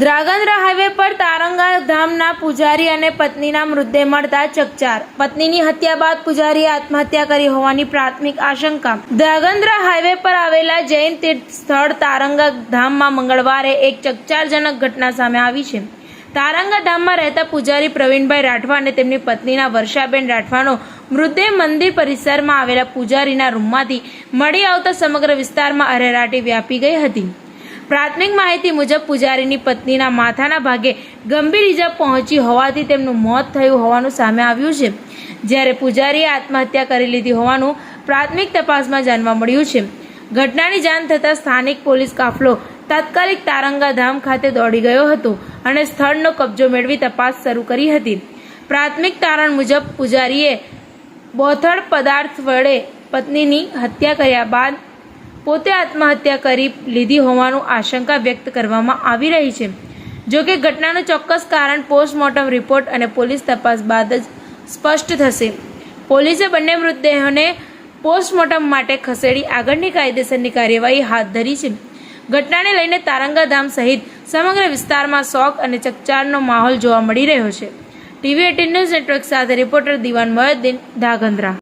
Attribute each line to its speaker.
Speaker 1: Dhrangadhra highway પર તારંગા ધામના પૂજારી અને પત્નીના મૃતદેહ મળતા ચકચાર। પત્નીની હત્યા બાદ પૂજારીએ આત્મહત્યા કરી હોવાની પ્રાથમિક આશંકા। ધ્રાંગધ્રા હાઈવે પર આવેલા જૈન તીર્થ સ્થળ તારંગા ધામમાં મંગળવારે એક ચકચારજનક ઘટના સામે આવી છે। તારંગા ધામમાં રહેતા પૂજારી પ્રવીણભાઈ રાઠવા અને તેમની પત્નીના વર્ષાબેન રાઠવાનો મૃતદેહ મંદિર પરિસરમાં આવેલા પૂજારીના રૂમમાંથી મળી આવતા સમગ્ર વિસ્તારમાં અરેરાટી વ્યાપી ગઈ હતી। પ્રાથમિક માહિતી મુજબ પૂજારીની પત્નીના માથાના ભાગે ગંભીર ઈજા પહોંચી હોવાથી તેમનું મોત થયું હોવાનું સામે આવ્યું છે, જ્યારે પૂજારીએ આત્મહત્યા કરી લીધી હોવાનું પ્રાથમિક તપાસમાં જાણવા મળ્યું છે। ઘટનાની જાણ થતાં સ્થાનિક પોલીસ કાફલો તાત્કાલિક તારંગા ધામ ખાતે દોડી ગયો હતો અને સ્થળનો કબજો મેળવી તપાસ શરૂ કરી હતી। પ્રાથમિક તારણ મુજબ પૂજારીએ બોથડ પદાર્થ વડે પત્નીની હત્યા કર્યા બાદ પોતે આત્મહત્યા કરી લીધી હોવાનું આશંકા વ્યક્ત કરવામાં આવી રહી છે। જોકે ઘટનાનું ચોક્કસ કારણ પોસ્ટમોર્ટમ રિપોર્ટ અને પોલીસ તપાસ બાદ જ સ્પષ્ટ થશે। પોલીસે બંને મૃતદેહોને પોસ્ટમોર્ટમ માટે ખસેડી આગળની કાયદેસરની કાર્યવાહી હાથ ધરી છે। ઘટનાને લઈને તારંગા ધામ સહિત સમગ્ર વિસ્તારમાં શોક અને ચકચારનો માહોલ જોવા મળી રહ્યો છે। TV18 ન્યૂઝ નેટવર્ક સાથે રિપોર્ટર દિવાન મોહદ્દીન, ધ્રાંગધ્રા।